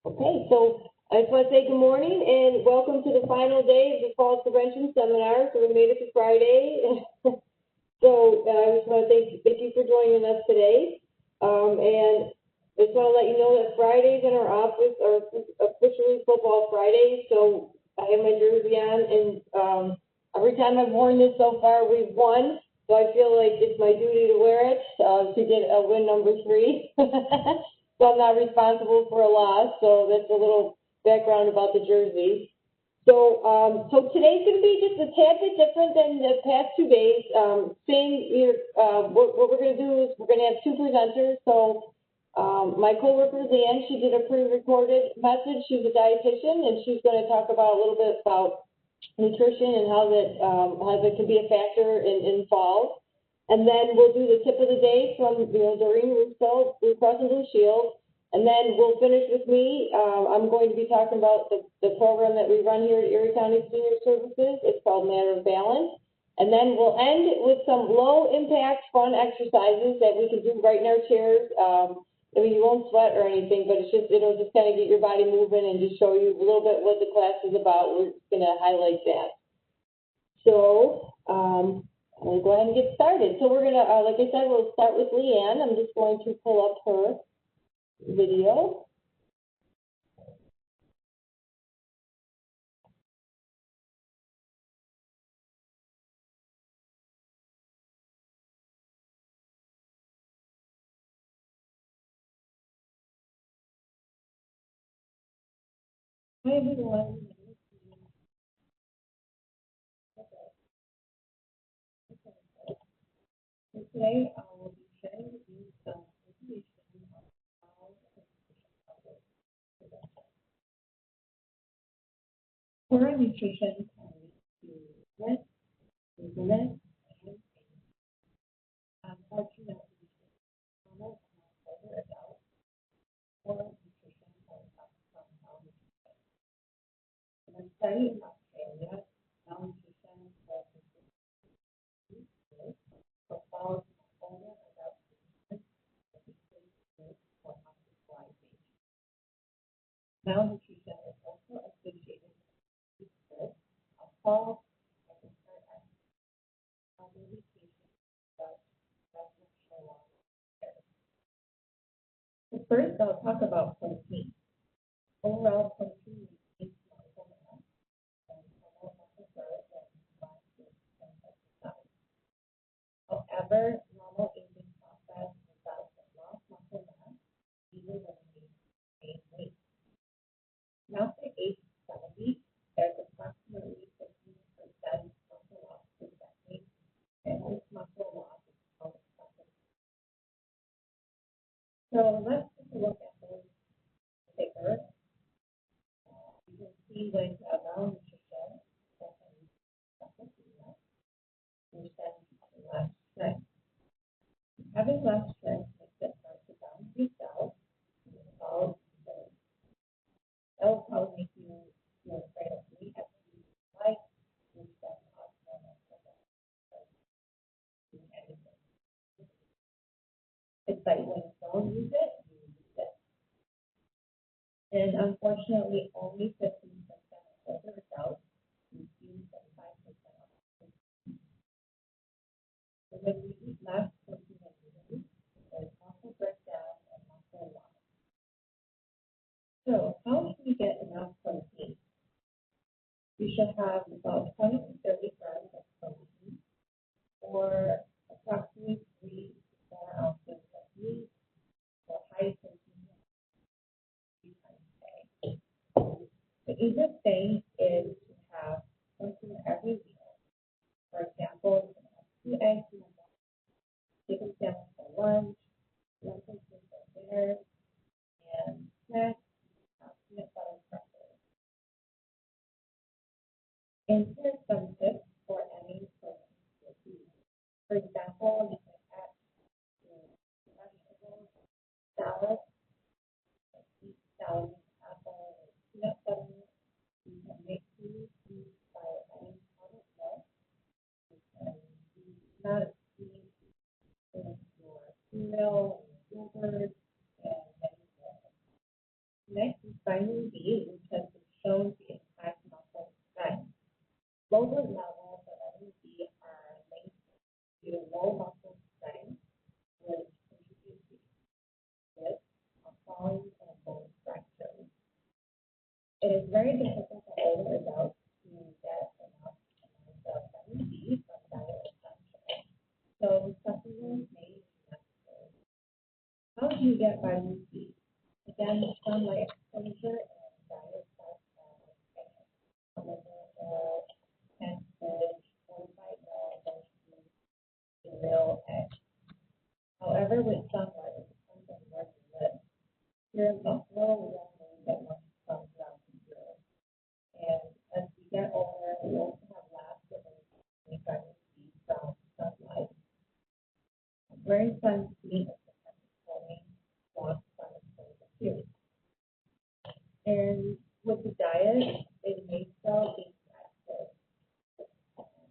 Okay, so I just want to say good morning and welcome to the final day of the Fall Prevention Seminar. So we made it to Friday. So I just want to thank you for joining us today. And I just want to let you know that Fridays in our office are officially Football Fridays. So I have my jersey on, and every time I've worn this so far, we've won. So I feel like it's my duty to wear it to get a win number 3. So I'm not responsible for a loss. So that's a little background about the jersey. So today's going to be just a tad bit different than the past 2 days. What we're going to do is we're going to have 2 presenters. So my coworker Leanne, she did a pre-recorded message. She's a dietitian, and she's going to talk about a little bit about nutrition and how that can be a factor in fall. And then we'll do the tip of the day from Doreen Ruszala, Blue Cross and Blue Shield. And then we'll finish with me. I'm going to be talking about the program that we run here at Erie County Senior Services. It's called Matter of Balance. And then we'll end with some low-impact, fun exercises that we can do right in our chairs. You won't sweat or anything, but it'll just kind of get your body moving and just show you a little bit what the class is about. We're just going to highlight that. So we'll go ahead and get started. So we're going to, like I said, we'll start with Leanne. I'm just going to pull up her video. Hi everyone. So today I will be sharing with you some information on how poor nutrition can lead to less laziness, and unfortunately, normal older adults, poor nutrition can come from malnutrition. In a study in Australia, malnutrition was for all older adults for hospitalization. Malnutrition is also associated with risk of fall and elderly patients that does not show up. So first, I'll talk about protein. Overall, protein is muscle mass and total muscle growth and exercise. However, normal aging process results in lost muscle mass even when we gain weight. Now, at age 70, there's approximately 15% muscle loss per decade, and this muscle loss is called muscle. So let's take a look at this figure. You can see with malnutrition, which then less strength. Having less strength makes it hard to balance yourself. That will probably make you feel afraid of meat at life, which then cause anything. It's like when you don't use it, you use it. And unfortunately, only 15% of older adults consume 75% of it. So when we eat less protein and meat, there's muscle breakdown and muscle loss. So how can we get enough protein? We should have about 20 to 30 grams of protein, or approximately 3 to 4 ounces of meat, or high protein 3 times a day. The easiest thing is to have protein every meal. For example, you can have 2 eggs in the morning, chicken sandwich for lunch, lentil soup for dinner, and snacks, peanut butter crackers. And here's some tips for any protein. For example, you can add vegetables, salad, eat salad, apple, or peanut butter. You can make food by adding powdered milk. You can use nut seeds in your cereal, yogurt, and many more. Next is vitamin D, which has been shown to impact muscle strength. Lower levels of vitamin D are linked to low muscle strength, which contributes to risk of falling and bone fractures. It is very difficult for older adults to get enough amount of vitamin D from diet essentials, so supplements may be necessary. How do you get vitamin D? Again, sunlight exposure and diet such as almond oil, hemp fish, fortified milk, and real eggs. However, with sunlight, it depends on where you live. Here in Buffalo, we only get much sun throughout the year. And as we get older, we also have less ability vitamin D from sunlight. Wearing sunscreen is dependent on sun exposure too. And with the diet, it may still be active.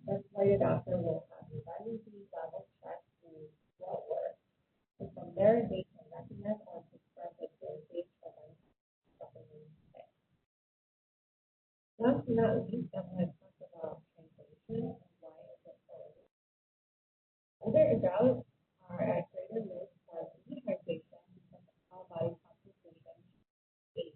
That's why your doctor will have your vitamin D level checked through blood work. And from there, they can recommend or prescribe a dosage of supplements. Last but not least, I'm going to talk about hydration and why it's important. Older adults are at greater risk for dehydration because of how body composition changes.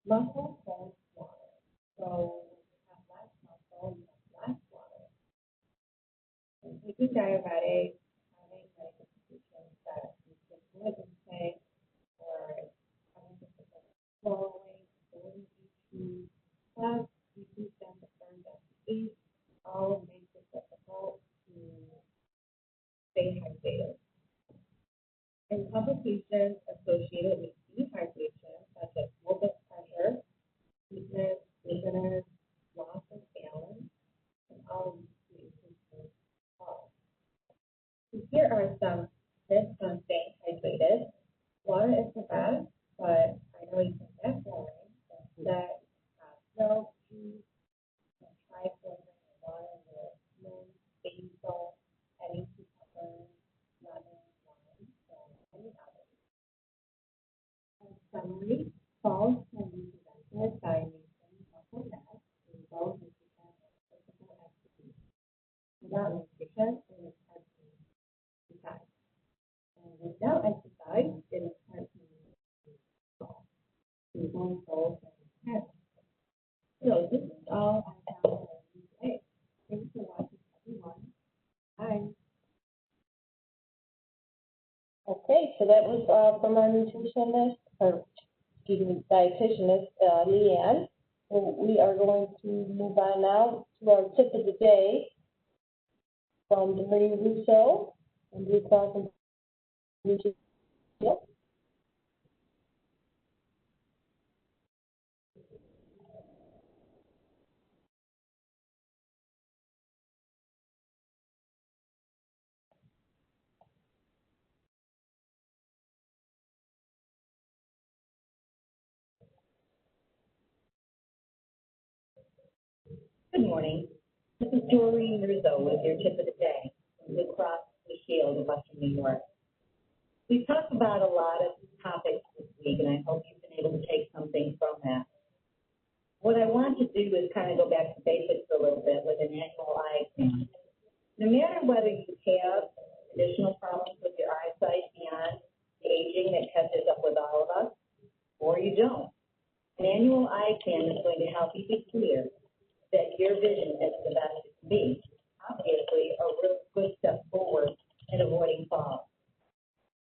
Muscle holds water, so when you have less muscle, you have less water. And if you're diabetic, having medical conditions that you can live intake, or having difficulty swallowing, ability to plus reduce them to burn down to eat, all makes it difficult to stay hydrated. And complications associated with dehydration, such as low blood pressure, weakness, dizziness, loss of balance, and all of these increase falls. So here are some tips on staying hydrated. Water is the best, but I know you can get boring. That milk, juice, and try filtering your water with mint, basil, any cucumber, lemon, lime, and any others. In summary, falls can be prevented by maintaining muscle mass through both nutrition and physical activity. Without nutrition, it is hard to exercise. And without exercise, it is hard to fall. So going falls and head. So this is all I have for you today. Thanks for watching, everyone. Bye. Okay, so that was from our nutritionist, or excuse me, dietitianist, Leanne. So we are going to move on now to our tip of the day from Ruszala and Blue Cross and Blue Shield. Yep. Good morning. This is Doreen Ruszala with your tip of the day from Blue Cross Blue Shield of Western New York. We've talked about a lot of topics this week, and I hope you've been able to take something from that. What I want to do is kind of go back to basics a little bit with an annual eye exam. No matter whether you have additional problems with your eyesight beyond the aging that catches up with all of us, or you don't, an annual eye exam is going to help you be clear that your vision is the best it can be. Obviously, a real good step forward in avoiding falls.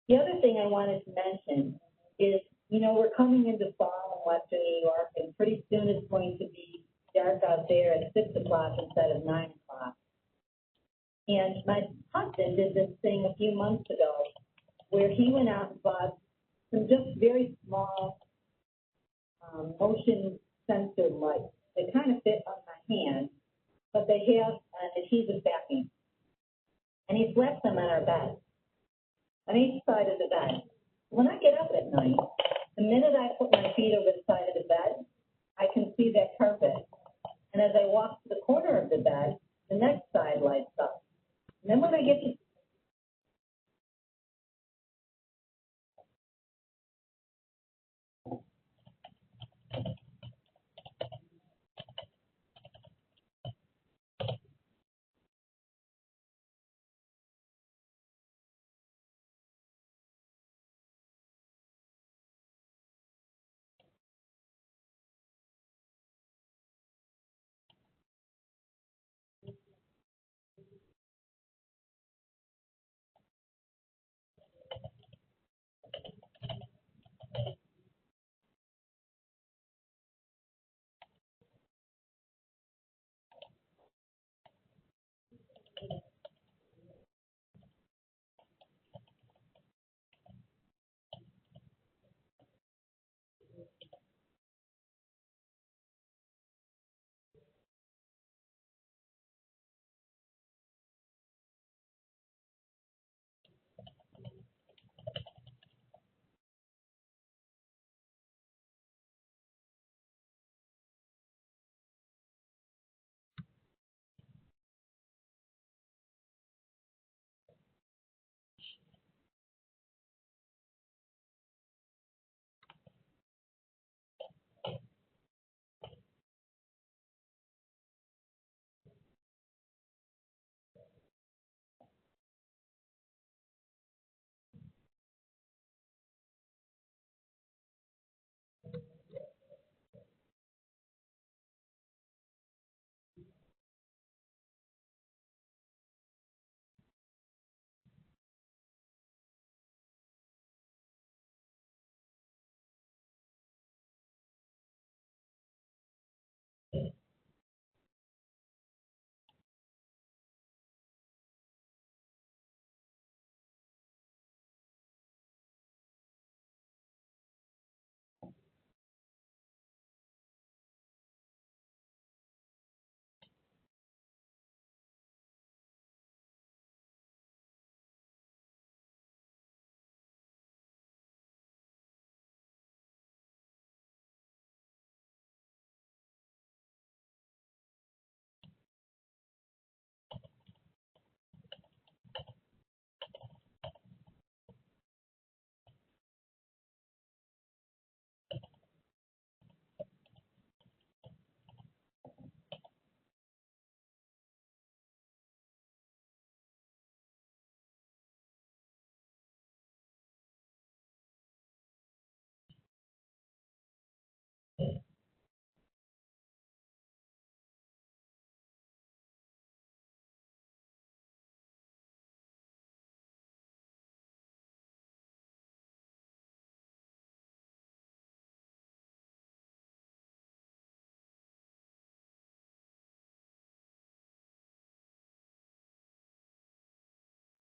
The other thing I wanted to mention is, we're coming into fall in Western New York, and pretty soon it's going to be dark out there at 6 o'clock instead of 9 o'clock. And my husband did this thing a few months ago where he went out and bought some just very small motion sensor lights. They kind of fit on my hand, but they have an adhesive backing. And he left them on our bed, on each side of the bed. When I get up at night, the minute I put my feet over the side of the bed, I can see that carpet. And as I walk to the corner of the bed, the next side lights up. And then when I get to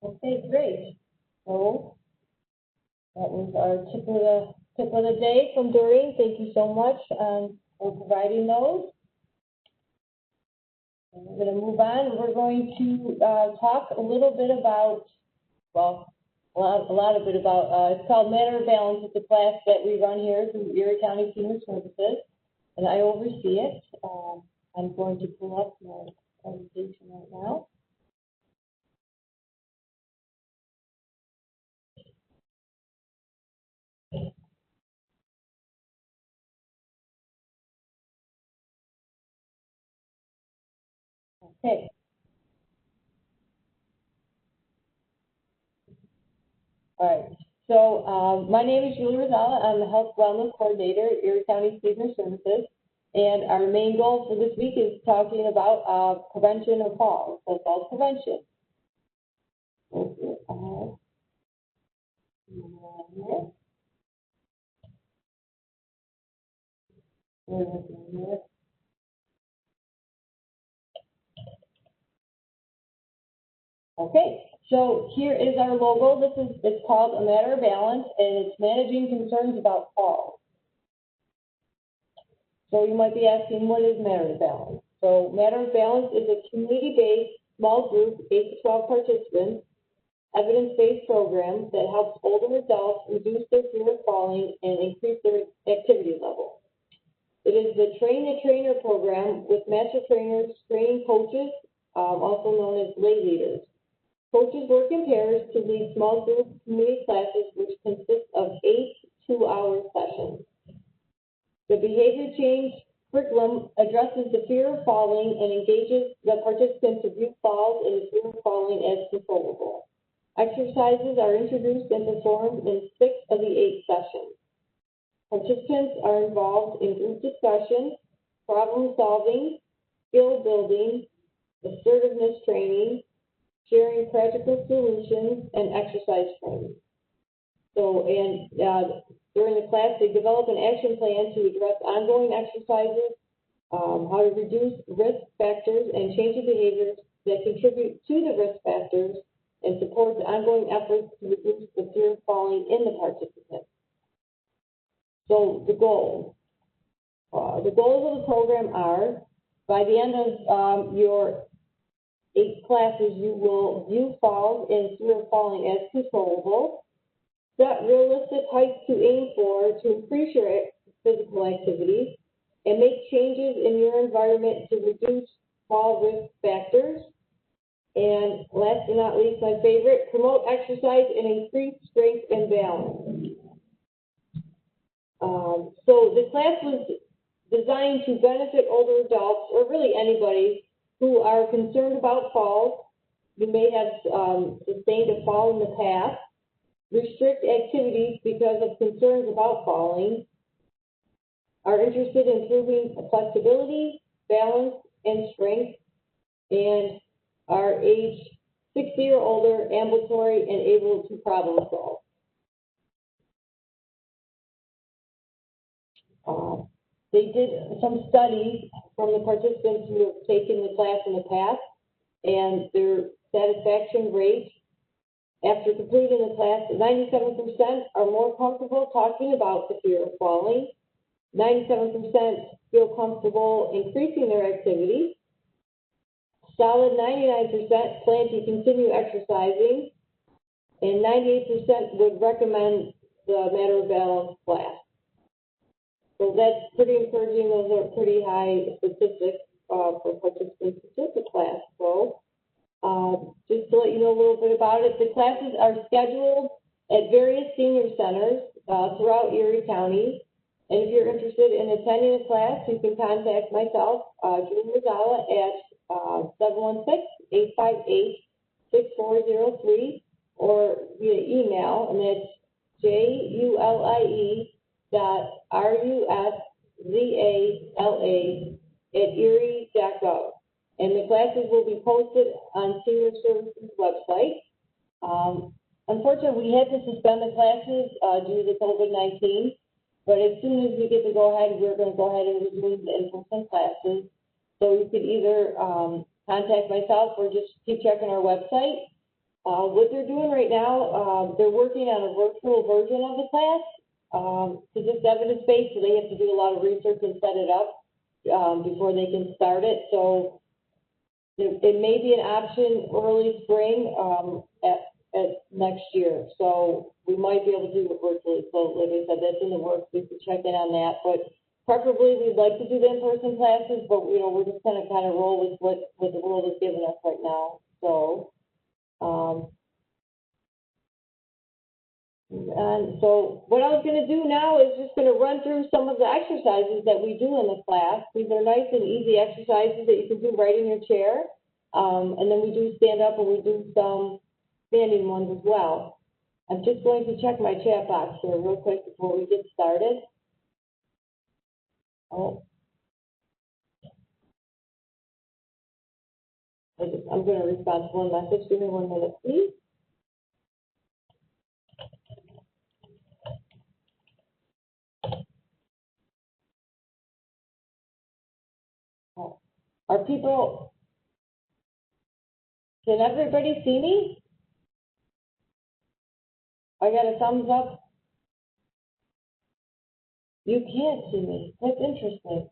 Okay, great. So that was our tip of the day from Doreen. Thank you so much for providing those. And we're going to move on. We're going to talk a little bit about, well, a lot of it about, it's called Matter of Balance. It's a class that we run here through Erie County Senior Services, and I oversee it. I'm going to pull up my presentation right now. Okay. All right. So my name is Ruszala. I'm the Health Wellness Coordinator at Erie County Senior Services. And our main goal for this week is talking about prevention of falls, so fall prevention. Okay, so here is our logo. It's called A Matter of Balance, and it's managing concerns about falls. So you might be asking, what is Matter of Balance? So Matter of Balance is a community-based, small group, 8 to 12 participants, evidence-based program that helps older adults reduce their fear of falling and increase their activity level. It is the train-the-trainer program with master trainers, training coaches, also known as lay leaders. Coaches work in pairs to lead small group community classes, which consist of 8 two-hour sessions. The behavior change curriculum addresses the fear of falling and engages the participants to view falls and the fear of falling as controllable. Exercises are introduced and performed in 6 of the 8 sessions. Participants are involved in group discussion, problem solving, skill building, assertiveness training, sharing practical solutions, and exercise training. So, during the class, they develop an action plan to address ongoing exercises, how to reduce risk factors and changing behaviors that contribute to the risk factors, and support the ongoing efforts to reduce the fear of falling in the participants. So the goals. The goals of the program are, by the end of your 8 classes, you will view falls and fear of falling as controllable, set realistic heights to aim for to increase your physical activities, and make changes in your environment to reduce fall risk factors. And last but not least, my favorite, promote exercise and increase strength and balance. So the class was designed to benefit older adults, or really anybody, who are concerned about falls. You may have sustained a fall in the past, restrict activities because of concerns about falling, are interested in improving flexibility, balance, and strength, and are age 60 or older, ambulatory, and able to problem solve. They did some studies from the participants who have taken the class in the past, and their satisfaction rate after completing the class, 97% are more comfortable talking about the fear of falling, 97% feel comfortable increasing their activity, solid 99% plan to continue exercising, and 98% would recommend the Matter of Balance class. So that's pretty encouraging. Those are pretty high statistics for participants who took the class. So just to let you know a little bit about it, the classes are scheduled at various senior centers throughout Erie County. And if you're interested in attending a class, you can contact myself, Ruszala, at 716-858-6403, or via email, and that's julie.ruszala@erie.gov. And the classes will be posted on Senior Services website. Unfortunately, we had to suspend the classes due to COVID-19, but as soon as we get the go-ahead, we're going to go ahead and resume the in-person classes. So you could either contact myself or just keep checking our website. What they're doing right now, they're working on a virtual version of the class, because it's evidence-based, so they have to do a lot of research and set it up, before they can start it. So it may be an option early spring, at next year. So we might be able to do it virtually. So like I said, that's in the works. We can check in on that. But preferably, we'd like to do the in-person classes, but, you know, we're just going to kind of roll with what the world is giving us right now. So, and so what I was going to do now is just going to run through some of the exercises that we do in the class. These are nice and easy exercises that you can do right in your chair. And then we do stand up and we do some standing ones as well. I'm just going to check my chat box here real quick before we get started. Oh. I'm going to respond to one message. Give me 1 minute, please. Oh. Are people, can everybody see me? I got a thumbs up. You can't see me. That's interesting.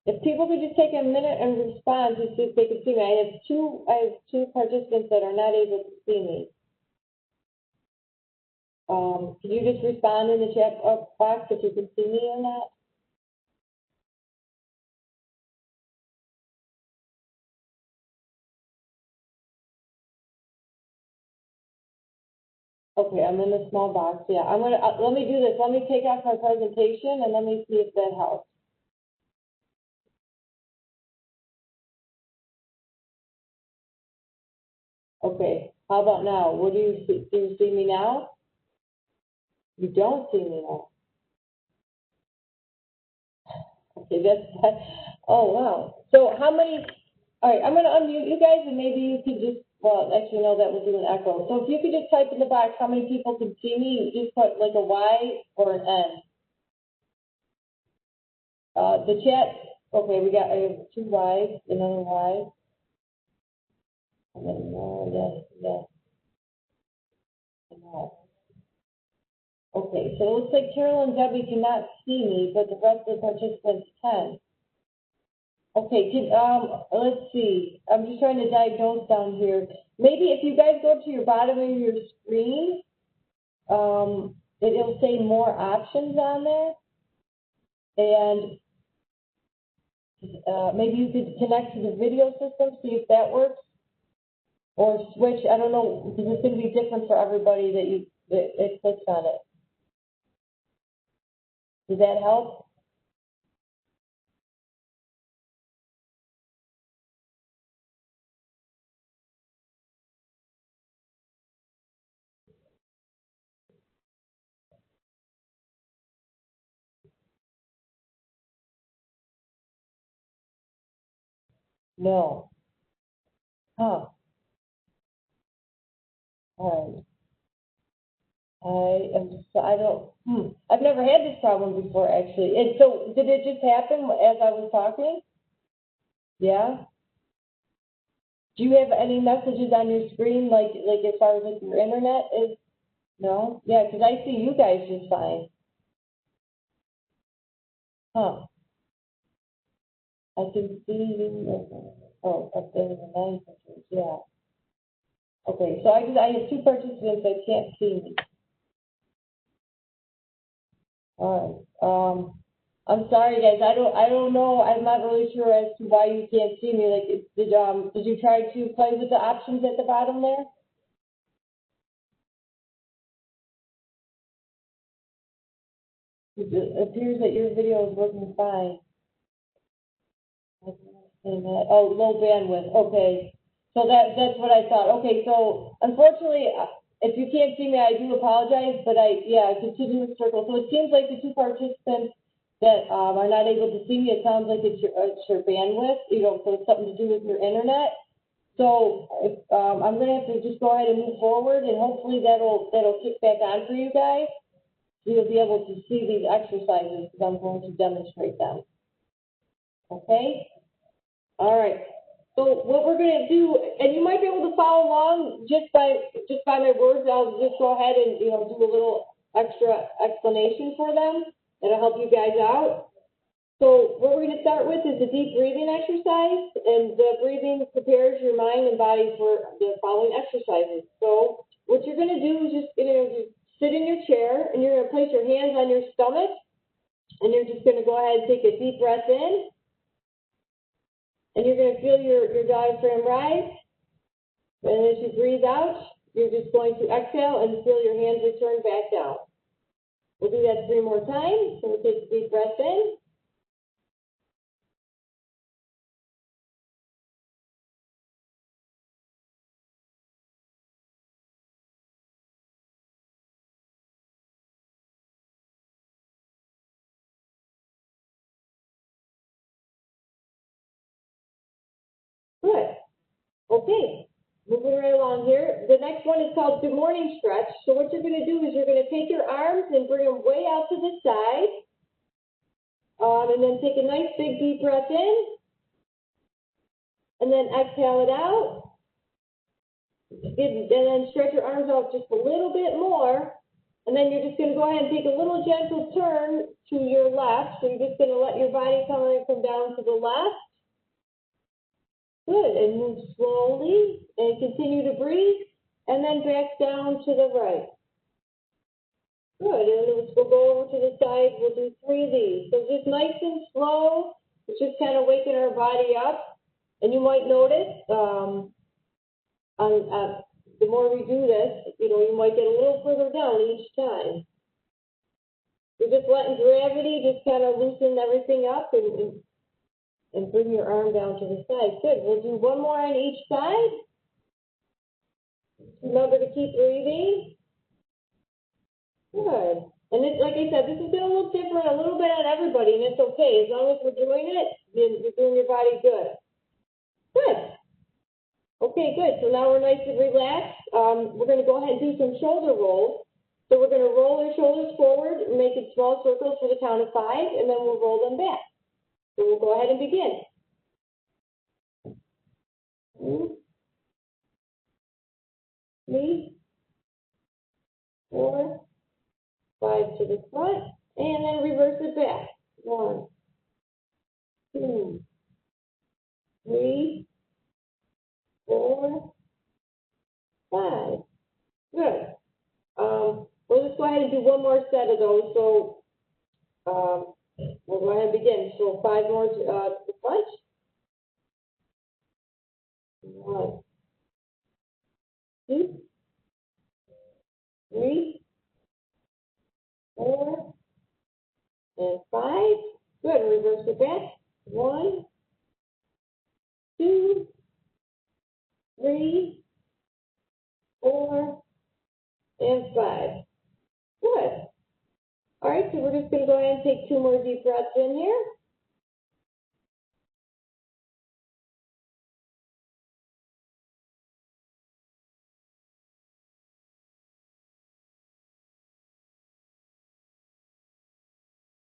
If people could just take a minute and respond to see if they can see me. I have two participants that are not able to see me. Can you just respond in the chat box if you can see me or not? Okay, I'm in the small box. Yeah, I'm gonna let me do this. Let me take off my presentation and let me see if that helps. Okay, how about now? What do you see? Do you see me now? You don't see me now. Okay, that's oh wow. So how many? All right, I'm gonna unmute you guys and maybe you could just. Well, actually, no, that would do an echo. So if you could just type in the box how many people can see me, you just put like a Y or an N. The chat, okay, I have 2 Ys, another Y. And then more, yes, and no. Okay, so it looks like Carol and Debbie cannot see me, but the rest of the participants can. Okay, let's see. I'm just trying to diagnose down here. Maybe if you guys go to your bottom of your screen, it'll say more options on there. And maybe you could connect to the video system, see if that works. Or switch, I don't know, because it's going to be different for everybody that clicks on it. Does that help? No. Huh. All right. I've never had this problem before, actually. And so, did it just happen as I was talking? Yeah? Do you have any messages on your screen, like as far as like your internet is? No? Yeah, because I see you guys just fine. Huh. I can see you. Oh, up there in the 9 pictures, yeah. Okay, so I have 2 participants that can't see me. All right. I'm sorry, guys. I don't know. I'm not really sure as to why you can't see me. Like, did you try to play with the options at the bottom there? It appears that your video is working fine. I don't understand that. Oh, low bandwidth. Okay. So that's what I thought. Okay. So unfortunately, if you can't see me, I do apologize. But continuous circle. So it seems like the 2 participants that are not able to see me, it sounds like it's your bandwidth, so it's something to do with your internet. So I'm going to have to just go ahead and move forward, and hopefully that'll kick back on for you guys. So you'll be able to see these exercises because I'm going to demonstrate them. Okay? All right. So what we're gonna do, and you might be able to follow along just by my words. I'll just go ahead and, do a little extra explanation for them. That'll help you guys out. So what we're gonna start with is a deep breathing exercise, and the breathing prepares your mind and body for the following exercises. So what you're gonna do is just, sit in your chair, and you're gonna place your hands on your stomach, and you're just gonna go ahead and take a deep breath in. And you're going to feel your diaphragm rise. And as you breathe out, you're just going to exhale and feel your hands return back down. We'll do that 3 more times. So we'll take a deep breath in. Good. Okay. Moving right along here. The next one is called Good Morning Stretch. So what you're going to do is you're going to take your arms and bring them way out to the side. And then take a nice big deep breath in. And then exhale it out. And then stretch your arms out just a little bit more. And then you're just going to go ahead and take a little gentle turn to your left. So you're just going to let your body come down to the left. Good. And move slowly and continue to breathe. And then back down to the right. Good. And we'll go over to the side. We'll do 3 of these. So just nice and slow. It's just kind of waking our body up. And you might notice the more we do this, you might get a little further down each time. You're just letting gravity just kind of loosen everything up and bring your arm down to the side. Good. We'll do 1 more on each side. Remember to keep breathing. Good. And this, like I said, this is going to look different a little bit on everybody, and it's okay. As long as we're doing it, you're doing your body good. Good. Okay, good. So now we're nice and relaxed. We're going to go ahead and do some shoulder rolls. So we're going to roll our shoulders forward, making small circles for the count of 5, and then we'll roll them back. So we'll go ahead and begin. 2, 3, 4, 5 to the front, and then reverse it back. 1, 2, 3, 4, 5. Good. We'll just go ahead and do 1 more set of those. So we'll go ahead and begin. So 5 more to the front. 1, 2, 3, 4, and 5. Good. Reverse it back. 1, 2, 3, 4, and 5. Good. All right, so we're just going to go ahead and take 2 more deep breaths in here.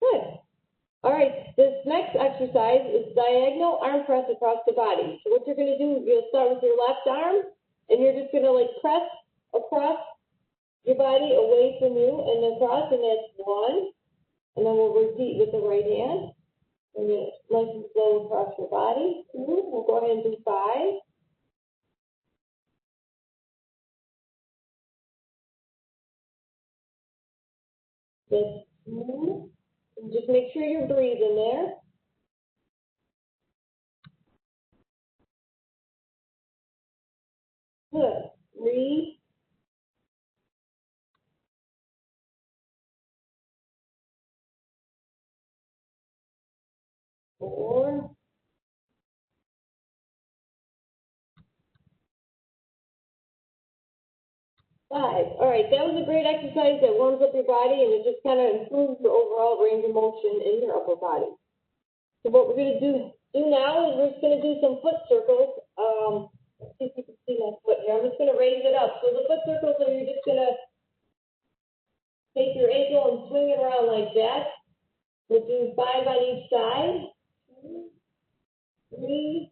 Good. All right, this next exercise is diagonal arm press across the body. So what you're going to do, you'll start with your left arm, and you're just going to press across your body away from you and across, and that's 1. And then we'll repeat with the right hand. And then nice and slow across your body. 2. We'll go ahead and do 5. That's 2. And just make sure you're breathing there. Good. 3. 4. 5. All right, that was a great exercise that warms up your body, and it just kind of improves your overall range of motion in your upper body. So what we're going to do now is we're just going to do some foot circles. Let's see if you can see my foot here. I'm just going to raise it up. So the foot circles are you're just going to take your ankle and swing it around like that. We'll do 5 on each side. 2, 3,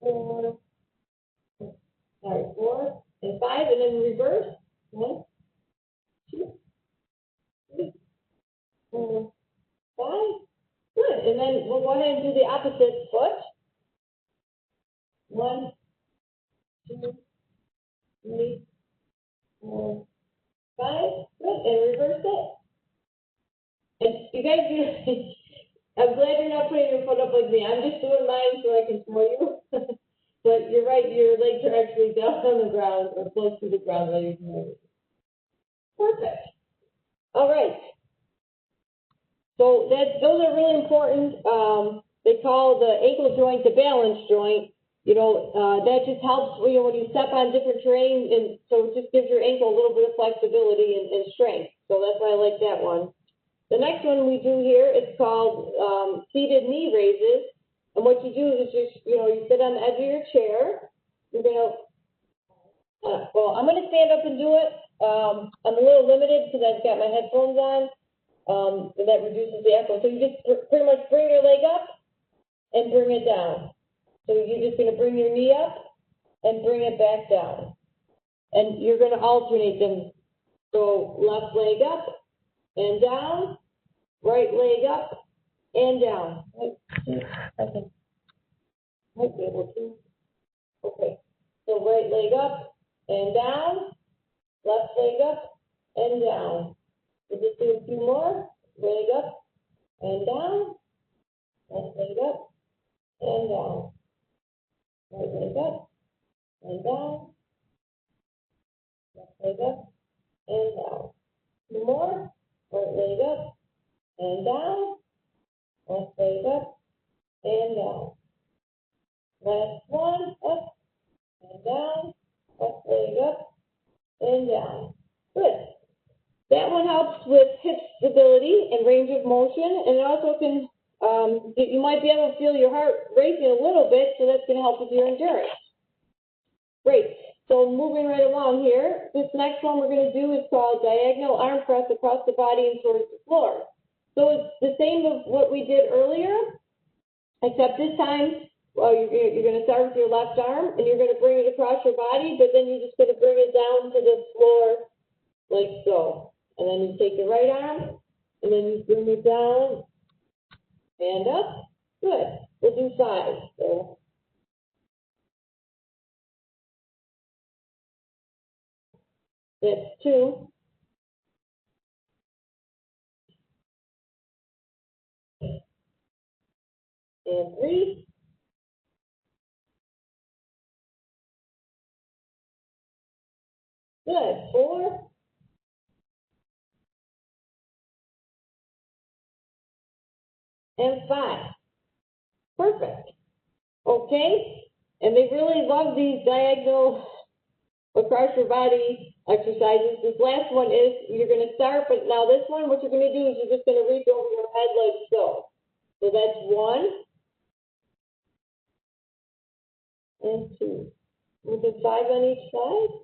4, sorry, 4 and 5, and then reverse. 1, 2, 3, 4, 5. Good. And then we'll go ahead and do the opposite foot. 1, 2, 3, 4, 5. Good. And reverse it. And you guys, I'm glad you're not putting your foot up like me. I'm just doing mine so I can show you. But you're right, your legs are actually down on the ground or close to the ground while you're doing it. Perfect. All right. So those are really important. They call the ankle joint the balance joint. You know, that just helps, you know, when you step on different terrain, and so it just gives your ankle a little bit of flexibility and strength. So that's why I like that one. The next one we do here is called seated knee raises. And what you do is you sit on the edge of your chair. You're going to, I'm going to stand up and do it. I'm a little limited because I've got my headphones on, and that reduces the echo. So you just pretty much bring your leg up and bring it down. So you're just going to bring your knee up and bring it back down. And you're going to alternate them. So left leg up and down, right leg up and down. I might be able to. Okay. So right leg up and down, left leg up and down. We'll just do a few more. Leg up and down, left leg up and down. Right leg up and down, left leg up and down. Two more. Right leg up and down, left leg up and down. Last one, up and down, left leg up and down. Good. That one helps with hip stability and range of motion, and it also can, you might be able to feel your heart racing a little bit, so that's going to help with your endurance. Great. So moving right along here, this next one we're going to do is called diagonal arm press across the body and towards the floor. So it's the same as what we did earlier, except this time, you're going to start with your left arm, and you're going to bring it across your body, but then you're just going to bring it down to the floor like so. And then you take your right arm, and then you bring it down and up. Good. We'll do 5. So that's 2. And 3. Good. 4. And 5. Perfect. Okay. And they really love these diagonal across your body exercises. This last one is, you're going to start, but now this one, what you're going to do is you're just going to reach over your head like so. So that's 1 and 2. We'll do 5 on each side.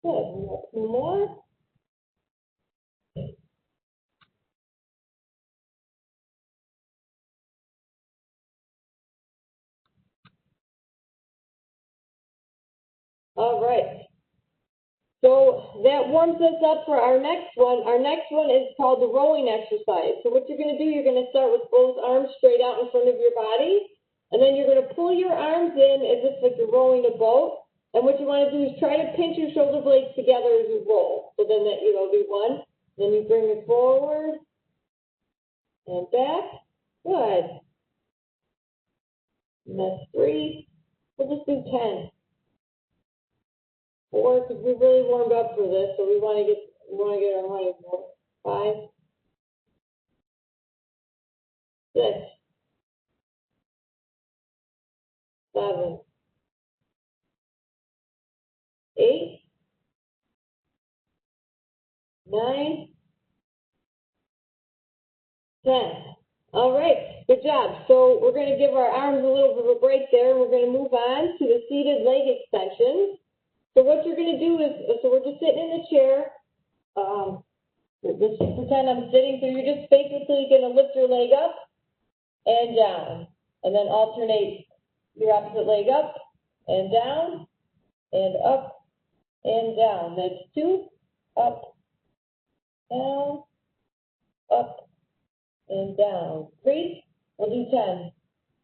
Good. We got 2 more. All right. So that warms us up for our next one. Our next one is called the rowing exercise. So what you're going to do, you're going to start with both arms straight out in front of your body, and then you're going to pull your arms in as if like you're rowing a boat. And what you want to do is try to pinch your shoulder blades together as you roll. So then that, do 1. Then you bring it forward and back. Good. And that's 3. We'll just do 10. 4, because we really warmed up for this, so we want to get our money for 5, 6, 7, 8, 9, 10. All right, good job. So we're going to give our arms a little bit of a break there. We're going to move on to the seated leg extensions. So what you're going to do is, so we're just sitting in the chair. Just pretend I'm sitting, so you're just basically gonna lift your leg up and down, and then alternate your opposite leg up and down, and up and down. That's 2, up, down, up, and down. 3, we'll do 10,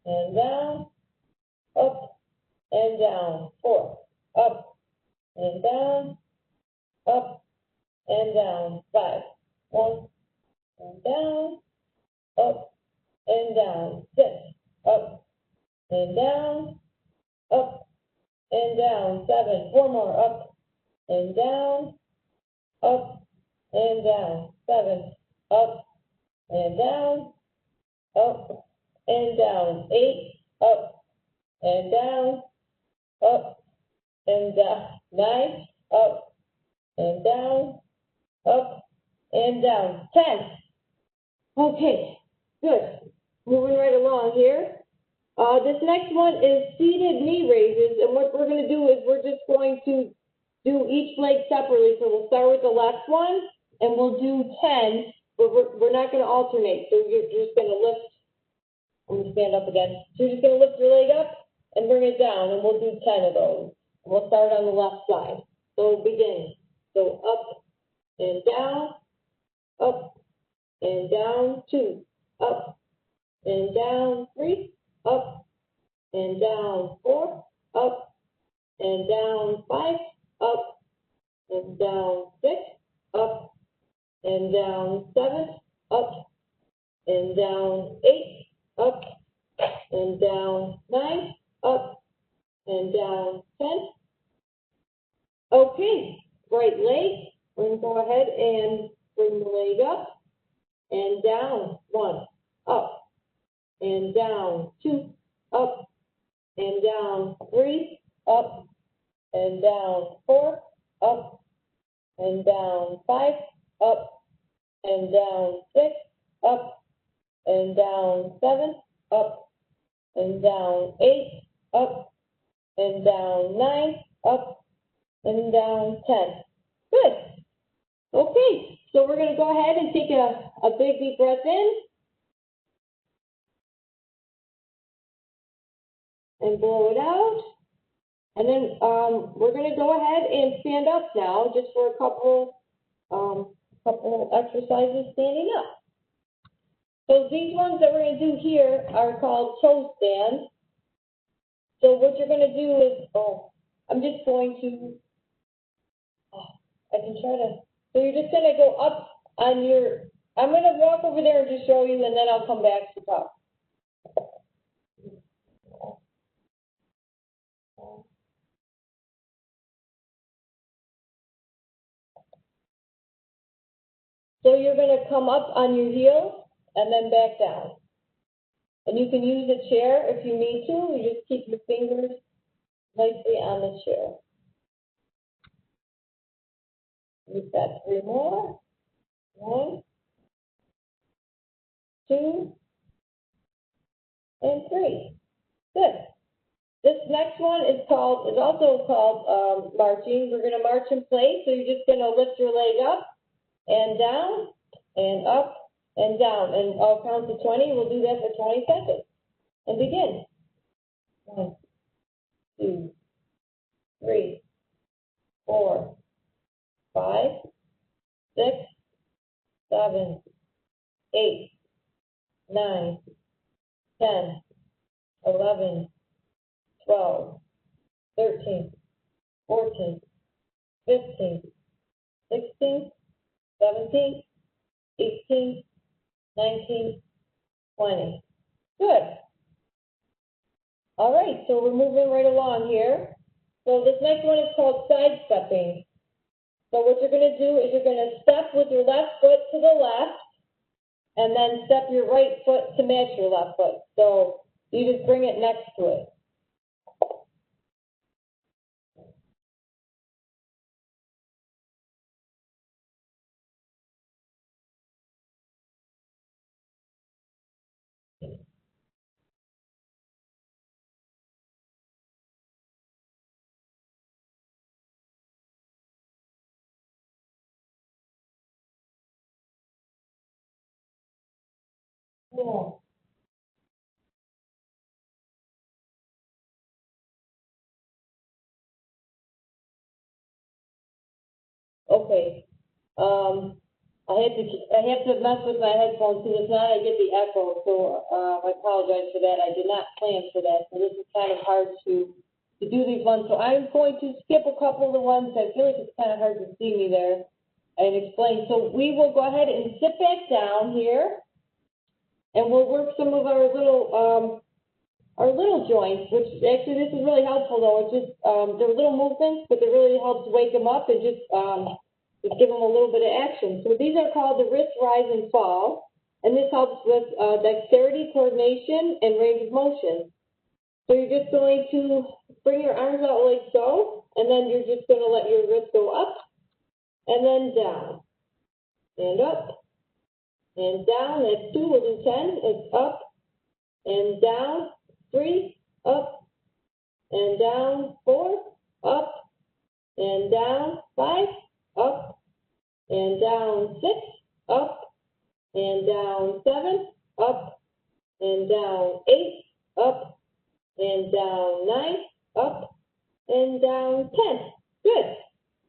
and down, up, and down. 4, up, and down, up, and down. 5, 1, and down, up, and down. 6, up, and down, up, and down. 7, 4 more, up, and down, up, and down. 7, up, and down, up, and down. 8, up, and down, up, and down. 9, up, and down, up, and down. 10. Okay, good. Moving right along here. This next one is seated knee raises, and what we're going to do is we're just going to do each leg separately. So we'll start with the left one, and we'll do 10, but we're not going to alternate. So you're just going to lift. I'm going to stand up again. So you're just going to lift your leg up and bring it down, and we'll do 10 of those. We'll start on the left side. So begin. So up and down, up and down. 2, up and down. 3, up and down. 4, up and down. 5, up and down. 6, up and down. 7, up and down. 8, up and down. 9, up and down. 10. Okay, right leg. We're going to go ahead and bring the leg up and down. 1, up and down. 2, up and down. 3, up and down. 4, up and down. 5, up and down. 6, up and down. 7, up and down. 8, up and down. 9, up and down. 10. Good. Okay, so we're going to go ahead and take a big deep breath in and blow it out. And then we're going to go ahead and stand up now, just for a couple exercises standing up. So these ones that we're going to do here are called toe stands. So what you're going to do is, I'm just going to, I can try to, so you're just going to go up on your, I'm going to walk over there and just show you, and then I'll come back to talk. So you're going to come up on your heels and then back down. And you can use a chair if you need to. You just keep your fingers nicely on the chair. We've got 3 more. 1, 2, and 3. Good. This next one is also called marching. We're going to march in place. So you're just going to lift your leg up and down and up and down. And I'll count to 20. We'll do that for 20 seconds. And begin. 1, 2, 3, 4, 5, 6, 7, 8, 9, 10, 11, 12, 13, 14, 15, 16, 17, 18, 19, 20. Good. All right, so we're moving right along here. So this next one is called side stepping. So what you're going to do is you're going to step with your left foot to the left, and then step your right foot to match your left foot. So you just bring it next to it. Yeah. Okay. I have to mess with my headphones because if not, I get the echo. So I apologize for that. I did not plan for that. So this is kind of hard to do these ones. So I'm going to skip a couple of the ones. I feel like it's kind of hard to see me there and explain. So we will go ahead and sit back down here, and we'll work some of our little joints. Which actually this is really helpful though. It's just they're little movements, but it really helps wake them up and just give them a little bit of action. So these are called the wrist rise and fall, and this helps with dexterity, coordination, and range of motion. So you're just going to bring your arms out like so, and then you're just going to let your wrist go up, and then down, and up, and down. That's 2, we'll do 10. It's up, and down, 3, up, and down, 4, up, and down, 5, up, and down, 6, up, and down, 7, up, and down, 8, up, and down, 9, up, and down, 10. Good.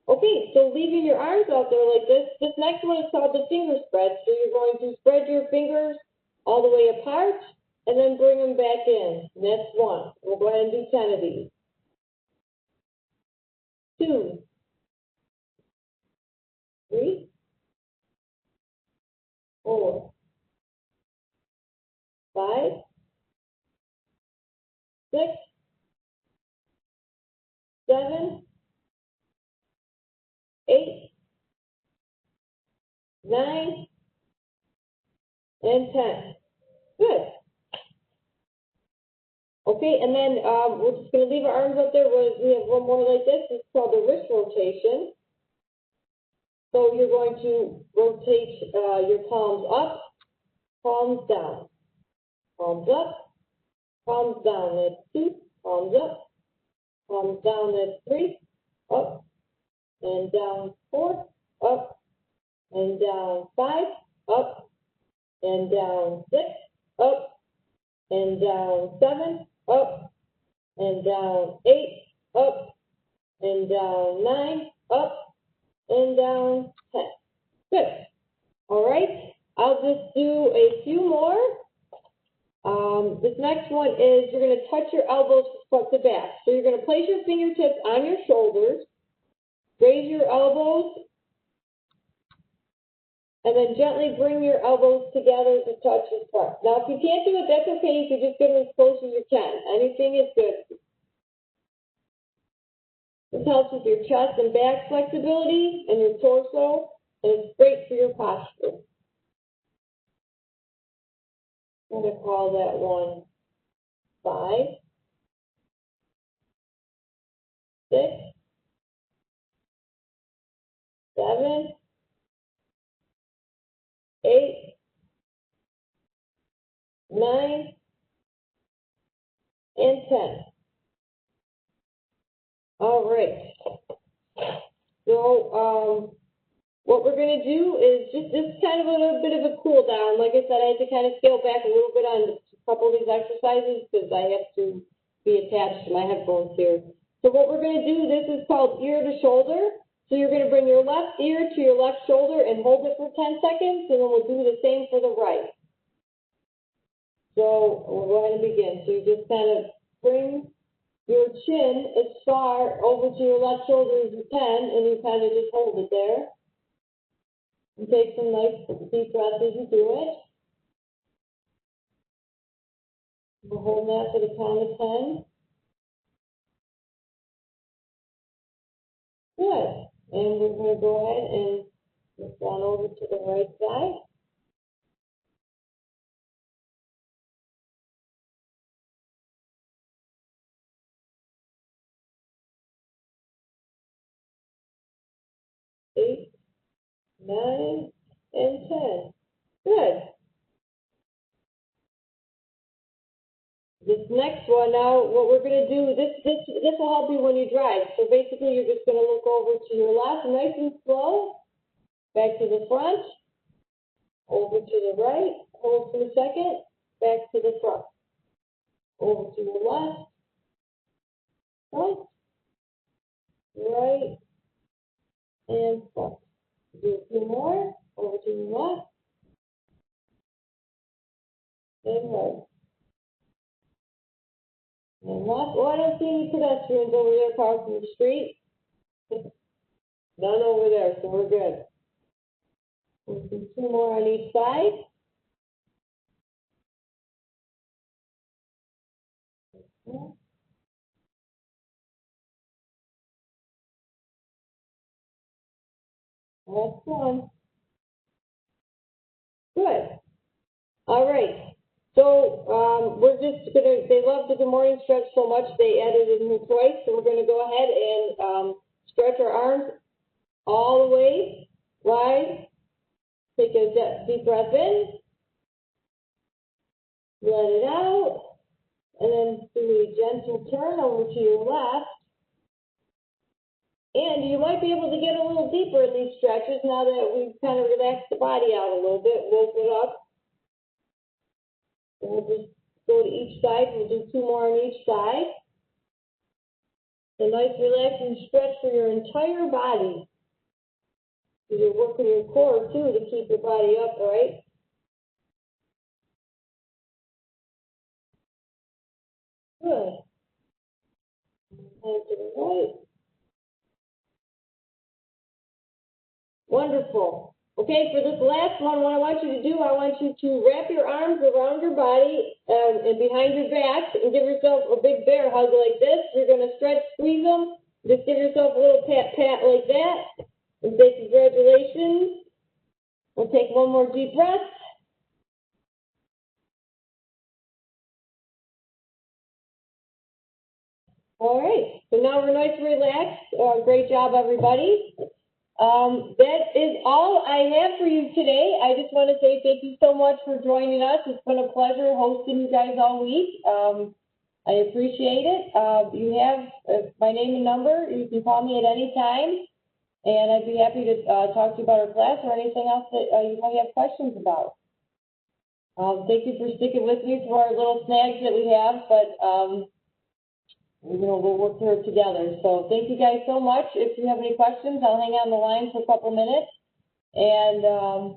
Okay, so leaving your arms out there like this next one is called the finger spread. So you're going to spread your fingers all the way apart, and then bring them back in. And that's 1. We'll go ahead and do 10 of these. 2, 3, 4, 5, 6, 7, 8, 9, and 10. Good. Okay, and then we're just going to leave our arms up there. We have one more like this. It's called the wrist rotation. So you're going to rotate your palms up, palms down, palms up, palms down. That's 2, palms up, palms down. That's 3, up, and down, 4, up, and down, 5, up, and down, 6, up, and down, 7, up, and down, 8, up, and down, 9, up, and down, 10. Good. All right. I'll just do a few more. This next one is you're going to touch your elbows front to back. So you're going to place your fingertips on your shoulders, raise your elbows, and then gently bring your elbows together to touch your front. Now, if you can't do it, that's okay. You can just get them as close as you can. Anything is good. This helps with your chest and back flexibility and your torso, and it's great for your posture. I'm going to call that one 5, 6, 7, 8, 9, and 10. All right. So what we're going to do is just this kind of a little bit of a cool down. Like I said, I had to kind of scale back a little bit on a couple of these exercises because I have to be attached to my headphones here. So what we're going to do, this is called ear to shoulder. So you're going to bring your left ear to your left shoulder and hold it for 10 seconds, and then we'll do the same for the right. So we'll go ahead and begin. So you just kind of bring your chin as far over to your left shoulder as you can, and you kind of just hold it there. And take some nice deep breaths as you do it. We'll hold that for the count of 10. Good. And we're going to go ahead and move on over to the right side. Eight, 9, and 10. Good. This next one now, what we're going to do, this will help you when you drive. So basically, you're just going to look over to your left, nice and slow, back to the front, over to the right, hold for a second, back to the front. Over to the left, right, and front. Do a few more, over to the left, and right. And left. Oh, I don't see any pedestrians over there crossing the street. None over there, so we're good. We'll do two more on each side. Last one. Good. All right. So we're just gonna. They love the good morning stretch so much they added it in twice. So we're gonna go ahead and stretch our arms all the way. Rise. Take a deep breath in. Let it out, and then do a gentle turn over to your left. And you might be able to get a little deeper in these stretches now that we've kind of relaxed the body out a little bit, woke it up. And we'll just go to each side. We'll do two more on each side. A nice relaxing stretch for your entire body. You're working your core too to keep your body upright. Good. And to the right. Wonderful. Okay, for this last one, what I want you to do, I want you to wrap your arms around your body and behind your back and give yourself a big bear hug like this. You're going to stretch, squeeze them. Just give yourself a little pat like that. And say congratulations. We'll take one more deep breath. All right, so now we're nice and relaxed. Great job, everybody. That is all I have for you today. I just want to say thank you so much for joining us. It's been a pleasure hosting you guys all week. I appreciate it. You have my name and number. You can call me at any time, and I'd be happy to talk to you about our class or anything else that you might have questions about. Thank you for sticking with me through our little snags that we have, but we'll work through it together. So thank you guys so much. If you have any questions, I'll hang on the line for a couple minutes. And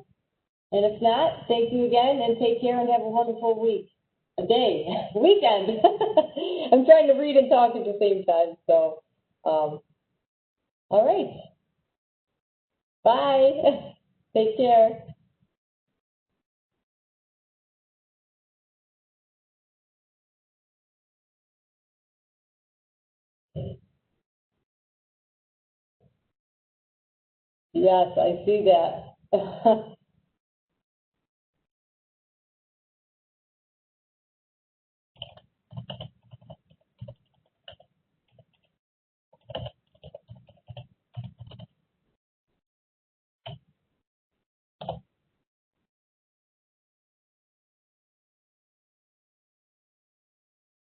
if not, thank you again and take care and have a wonderful week. Weekend. I'm trying to read and talk at the same time. So, all right. Bye. Take care. Yes, I see that.